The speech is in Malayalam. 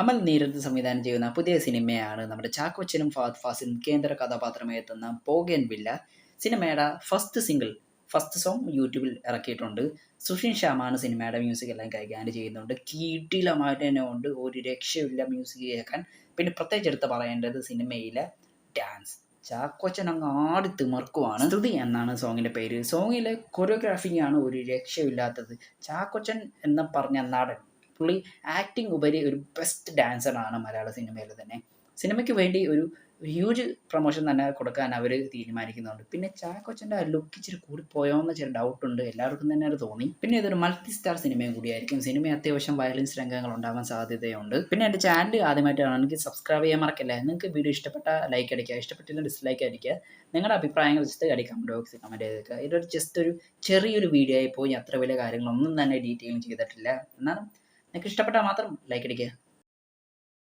അമൽ നീരദ് സംവിധാനം ചെയ്യുന്ന പുതിയ സിനിമയാണ് നമ്മുടെ ചാക്കോച്ചനും ഫഹദ് ഫാസിലും കേന്ദ്ര കഥാപാത്രമായി എത്തുന്ന ബോഗൻ വില്ല. സിനിമയുടെ ഫസ്റ്റ് സോങ് യൂട്യൂബിൽ ഇറക്കിയിട്ടുണ്ട്. സുഷിൻ ശ്യാമാണ് സിനിമയുടെ മ്യൂസിക് എല്ലാം കൈകാര്യം ചെയ്യുന്നുണ്ട്. കിടിലമായിട്ട് തന്നെ ഉണ്ട്, ഒരു രക്ഷയില്ല മ്യൂസിക് കേൾക്കാൻ. പിന്നെ പ്രത്യേകിച്ച് എടുത്ത് പറയേണ്ടത് സിനിമയിലെ ഡാൻസ്. ചാക്കോച്ചൻ അങ്ങ് ആടി തിമർക്കുവാണ്. സ്തുതി എന്നാണ് സോങ്ങിന്റെ പേര്. സോങ്ങിലെ കൊറിയോഗ്രാഫിംഗ് ആണ് ഒരു രക്ഷയില്ലാത്തത്. ചാക്കോച്ചൻ എന്ന് പറഞ്ഞ നടൻ പുള്ളി ആക്ടിങ് ഉപരി ഒരു ബെസ്റ്റ് ഡാൻസറാണ് മലയാള സിനിമയിൽ തന്നെ. സിനിമയ്ക്ക് വേണ്ടി ഒരു ഹ്യൂജ് പ്രൊമോഷൻ തന്നെ കൊടുക്കാൻ അവർ തീരുമാനിക്കുന്നുണ്ട്. പിന്നെ ചാക്കോച്ചൻ്റെ ആ ലുക്ക് ഇച്ചിരി കൂടിപ്പോയോ എന്ന് ചില ഡൗട്ടുണ്ട്, എല്ലാവർക്കും തന്നെ അത് തോന്നി. പിന്നെ ഇതൊരു മൾട്ടി സ്റ്റാർ സിനിമയും കൂടിയായിരിക്കും. സിനിമ അത്യാവശ്യം വയലൻസ് രംഗങ്ങൾ ഉണ്ടാവാൻ സാധ്യതയുണ്ട്. പിന്നെ എൻ്റെ ചാനൽ ആദ്യമായിട്ടാണെങ്കിൽ സബ്സ്ക്രൈബ് ചെയ്യാൻ മറക്കല്ലേ. നിങ്ങൾക്ക് വീഡിയോ ഇഷ്ടപ്പെട്ട ലൈക്ക് അടിക്കുക, ഇഷ്ടപ്പെട്ടില്ല ഡിസ്ലൈക്ക് അടിക്കുക. നിങ്ങളുടെ അഭിപ്രായങ്ങൾ ജസ്റ്റ് കമൻറ്റ് ബോക്സിൽ കമൻറ്റ് ചെയ്തേക്കുക. ഇതൊരു ജസ്റ്റ് ഒരു ചെറിയൊരു വീഡിയോ ആയി പോയി, അത്ര വലിയ കാര്യങ്ങളൊന്നും തന്നെ ഡീറ്റെയിലും ചെയ്തിട്ടില്ല. എന്നാലും നിങ്ങൾക്ക് ഇഷ്ടപ്പെട്ടാൽ മാത്രം ലൈക്ക് അടിക്കുക.